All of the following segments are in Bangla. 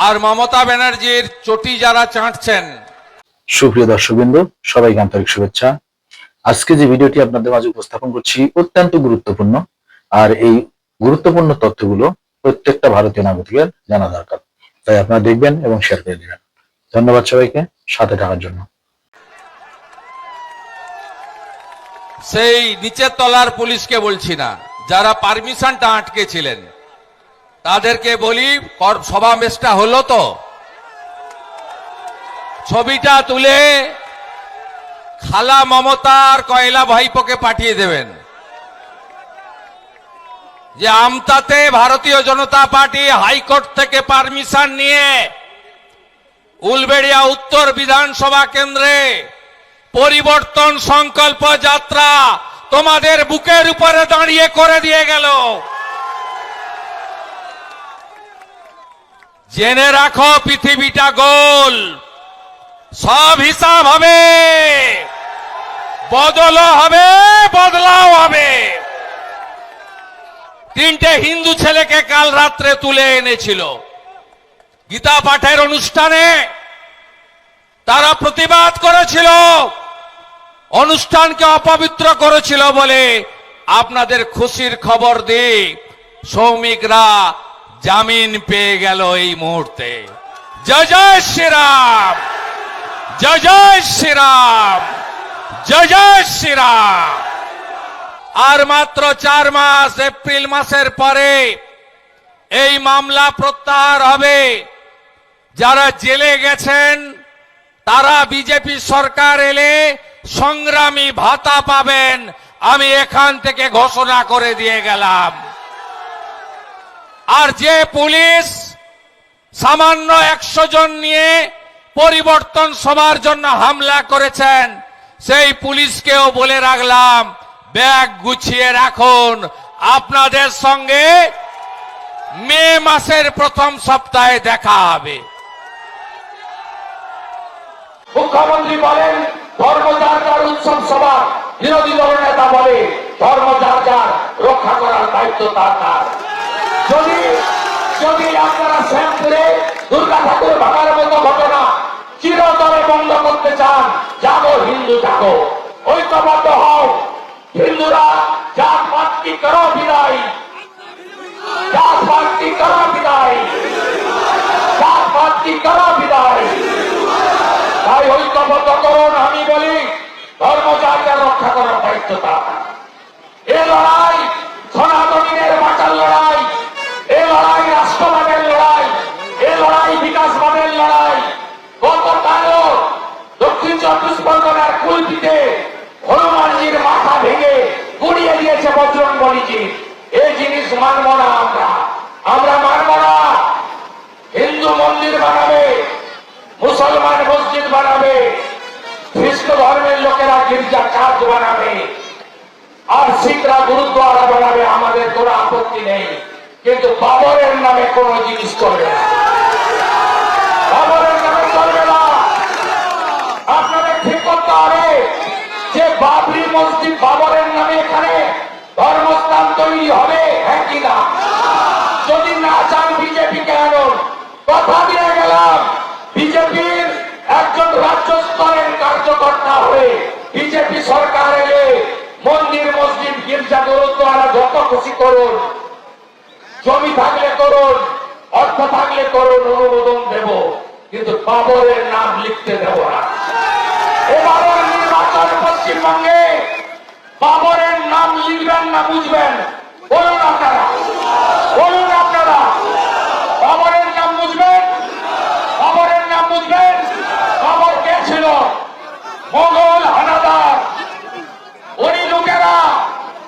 আর মমতা ব্যানার্জির চটি যারা চাটছেন। সুপ্রিয় দর্শকবৃন্দ, সবাইকে আন্তরিক শুভেচ্ছা। আজকে যে ভিডিওটি আপনাদের মাঝে উপস্থাপন করছি অত্যন্ত গুরুত্বপূর্ণ, আর এই গুরুত্বপূর্ণ তথ্যগুলো প্রত্যেকটা ভারতীয় নাগরিকের জানা দরকার। তাই আপনারা দেখবেন এবং শেয়ার করে দিবেন। ধন্যবাদ সবাইকে সাথে থাকার জন্য। সেই নিচের তলার পুলিশকে বলছি না, যারা পারমিশনটা আটকে ছিলেন তাদেরকে বলি, সমাবেশটা হলো তো, ছবিটা তুলে খালা মমতার কয়লা ভাইপোকে পাঠিয়ে দেবেন যে আমতাতে ভারতীয় জনতা পার্টি হাইকোর্ট থেকে পারমিশন নিয়ে উলবেড়িয়া উত্তর বিধানসভা কেন্দ্রে পরিবর্তন সংকল্প যাত্রা তোমাদের বুকের উপরে দাঁড়িয়ে করে দিয়ে গেল। জেনে রাখো, পৃথিবীটা গোল, সব হিসাব হবে, বদলও হবে, বদলাও হবে। তিনটে হিন্দু ছেলেকে কাল রাত্রে তুলে এনেছিল গীতা পাঠের অনুষ্ঠানে, তারা প্রতিবাদ করেছিল, অনুষ্ঠানকে অপবিত্র করেছিল বলে আপনাদের খুশির খবর দিয়ে শ্রমিকরা জামিন পেয়ে গেল এই মুহূর্তে। জয় জয় শ্রীরাম, জয় জয় শ্রীরাম, জয় জয় শ্রীরাম। আর মাত্র 4 মাস, এপ্রিল মাসের পরে এই মামলা প্রত্যাহার হবে। যারা জেলে গেছেন তারা বিজেপি সরকার এলে সংগ্রামী ভাতা পাবেন, আমি এখান থেকে ঘোষণা করে দিয়ে গেলাম। আর যে পুলিশ সামান্য 100 জন নিয়ে পরিবর্তন সভার জন্য হামলা করেছেন, সেই পুলিশকেও বলে রাখলাম, ব্যাগ গুছিয়ে রাখুন, আপনাদের সঙ্গে মে মাসের প্রথম সপ্তাহে দেখা হবে। মুখ্যমন্ত্রী বলেন ধর্ম যার যার উৎসব সভা, বিরোধী দল নেতা বলে ধর্ম যার যার, রক্ষা করার দায়িত্ব তার তার। যদি আপনারা শ্যামপুরে দুর্গা ঠাকুর ভাঙার মতো ঘটনা চিরতরে বন্ধ করতে চান, জাগো হিন্দু জাগো, ঐক্যবদ্ধ হও। হিন্দুরা জাত পাত কি করো বিদায়, জাত পাত কি করো বিদায়, জাত পাত কি করো বিদায়। তাই ঐক্যবদ্ধ করুন। আমি বলি ধর্ম যার যার, রক্ষা করার দায়িত্ব তার। এ লড়াই সনাতনীদের বাঁচার লড়াই, এ লড়াই রাষ্ট্রবাদের লড়াই, এ লড়াই বিকাশবাদের লড়াই। গতকালও দক্ষিণ 24 পরগনার কুলপিতে হনুমানজির মাথা ভেঙে গুড়িয়ে দিয়েছে বজরংবলীজি। এই জিনিস মানব না আমরা মানব না। হিন্দু মন্দির বানাবে, মুসলমান মসজিদ বানাবে, খ্রিস্ট ধর্মের লোকেরা গির্জা চার্চ বানাবে, আর শিখরা গুরুদ্বারা বানাবে, আমাদের কোনো আপত্তি নেই। কিন্তু বাবরের নামে কোন জিনিস চলবে না, বাবরের নামে চলবে না। আপনাদের ঠিক করতে হবে যে বাবরি মসজিদ বাবরের নামে এখানে ধর্মস্থান তৈরি হবে, হ্যাঁ কি না? যদি না চান বিজেপিকে আনুন, কথা দিয়ে গেলাম। বিজেপির একজন রাজ্য স্তরের কার্যকর্তা হয়ে বিজেপি সরকার এলে মন্দির মসজিদ গির্জা গুরুদ্বারা যত খুশি করুন, জমি থাকলে করুন, অর্থ থাকলে করুন, অনুমোদন দেব, কিন্তু বাবরের নাম লিখতে দেব না। এবারের নির্বাচন পশ্চিমবঙ্গে বাবরের নাম লিখবেন না, বুঝবেন? বলুন আপনারা, বলুন আপনারা, বাবরের নাম বুঝবেন? বাবরের নাম বুঝবেন? বাবর কে ছিল? মোগল হানাদার। উনি লোকেরা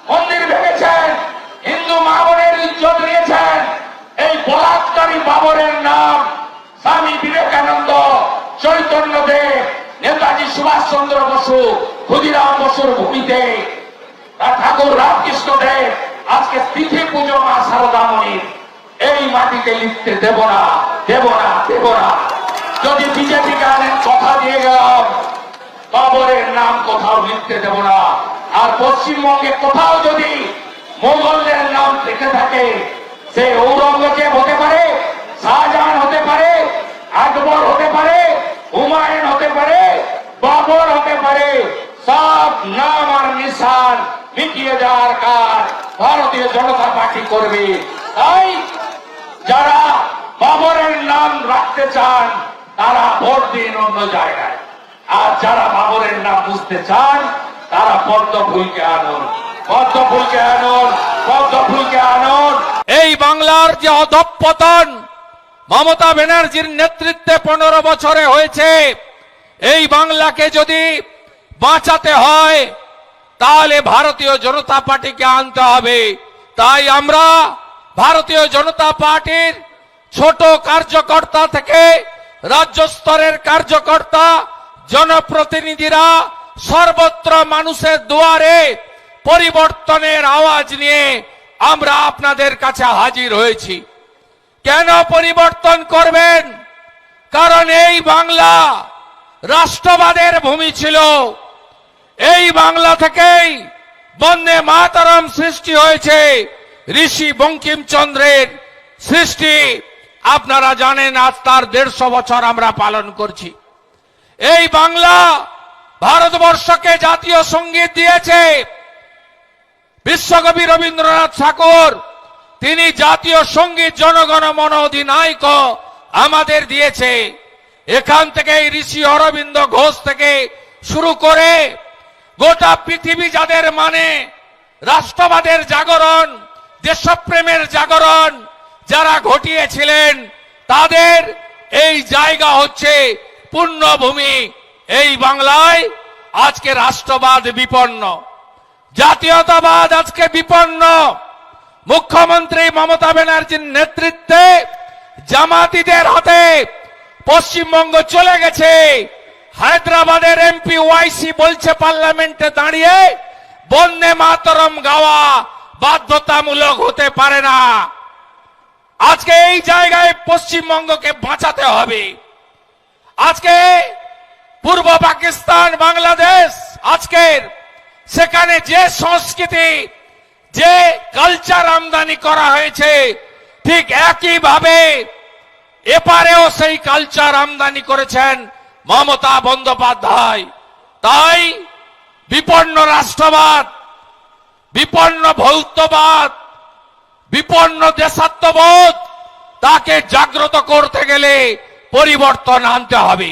মন্দির ভেঙেছেন, হিন্দু মা বোনের ইজ্জত নিয়েছেন। এই বলাৎকারী বাবরের নাম স্বামী বিবেকানন্দ, চৈতন্য দেব, নেতাজি সুভাষ চন্দ্র বসু, ক্ষুদিরাম বসুর ভূমিতে ঠাকুর রামকৃষ্ণ দেব, আজকে তিথি পুজো মা শারদামণির, এই মাটিতে লিখতে দেব না, দেব না, দেব না। যদি বিজেপিকে আনেন, কথা দিয়ে গেলাম, বাবরের নাম কোথাও লিখতে দেব না। আর পশ্চিমবঙ্গে কোথাও যদি মোগলদের নাম থেকে থাকে, সে ঔরঙ্গজেব হতে পারে, শাহজাহান হতে পারে, নাম আর নিশান মিটিয়ে দেওয়ার কাজ ভারতীয় জনতা পার্টি করবে। তাই যারা বাবরের নাম রাখতে চান তারা ভোট দিন অন্য জায়গায়, আর যারা বাবরের নাম বুঝতে চান তারা পদ্ম ফুলকে আনুন, পদ্ম ফুলকে আনুন, পদ্ম ফুলকে আনুন। এই বাংলার যে অধঃপতন মমতা ব্যানার্জির নেতৃত্বে 15 বছরে হয়েছে, এই বাংলাকে যদি বাঁচাতে হয় তাহলে ভারতীয় জনতা পার্টিকে আনতে হবে। তাই আমরা ভারতীয় জনতা পার্টির ছোট কার্যকর্তা থেকে রাজ্য স্তরের কার্যকর্তা, জনপ্রতিনিধিরা সর্বত্র মানুষের দুয়ারে পরিবর্তনের আওয়াজ নিয়ে আমরা আপনাদের কাছে হাজির হয়েছি। কেন পরিবর্তন করবেন? কারণ এই বাংলা রাষ্ট্রবাদের ভূমি ছিল। এই বাংলা থেকেই বন্দে মাতরম সৃষ্টি হয়েছে, ঋষি বঙ্কিমচন্দ্রের সৃষ্টি। আপনারা জানেন আজ তার 150 বছর আমরা পালন করছি। এই বাংলা ভারতবর্ষকে জাতীয় সঙ্গীত দিয়েছে। বিশ্বকবি রবীন্দ্রনাথ ঠাকুর তিনি জাতীয় সঙ্গীত জনগণ মন অধিনায়ক আমাদের দিয়েছে। এখান থেকে ঋষি অরবিন্দ ঘোষ থেকে শুরু করে গোটা পৃথিবী যাদের মানে রাষ্ট্রবাদের জাগরণ, দেশপ্রেমের জাগরণ যারা ঘটিয়েছিলেন, তাদের এই জায়গা হচ্ছে পুণ্যভূমি। এই বাংলায় আজকে রাষ্ট্রবাদ বিপন্ন, জাতীয়তাবাদ আজকে বিপন্ন। মুখ্যমন্ত্রী মমতা ব্যানার্জির নেতৃত্বে জামাতিদের হাতে পশ্চিমবঙ্গ চলে গেছে। হায়দ্রাবাদের এমপি ওয়াইসি বলছে পার্লামেন্টে দাঁড়িয়ে বন্দে মাতরম গাওয়া বাধ্যতামূলক হতে পারে না। আজকে এই জায়গায় পশ্চিমবঙ্গকে বাঁচাতে হবে। আজকে পূর্ব পাকিস্তান, বাংলাদেশ, আজকের সেখানে যে সংস্কৃতি, যে কালচার আমদানি করা হয়েছে, ঠিক একইভাবে এপারেও সেই কালচার আমদানি করেছেন মমতা বন্দ্যোপাধ্যায়। তাই বিপন্ন রাষ্ট্রবাদ, বিপন্ন ভৌতবাদ, বিপন্ন দেশাত্মবোধ, তাকে জাগ্রত করতে গেলে পরিবর্তন আনতে হবে।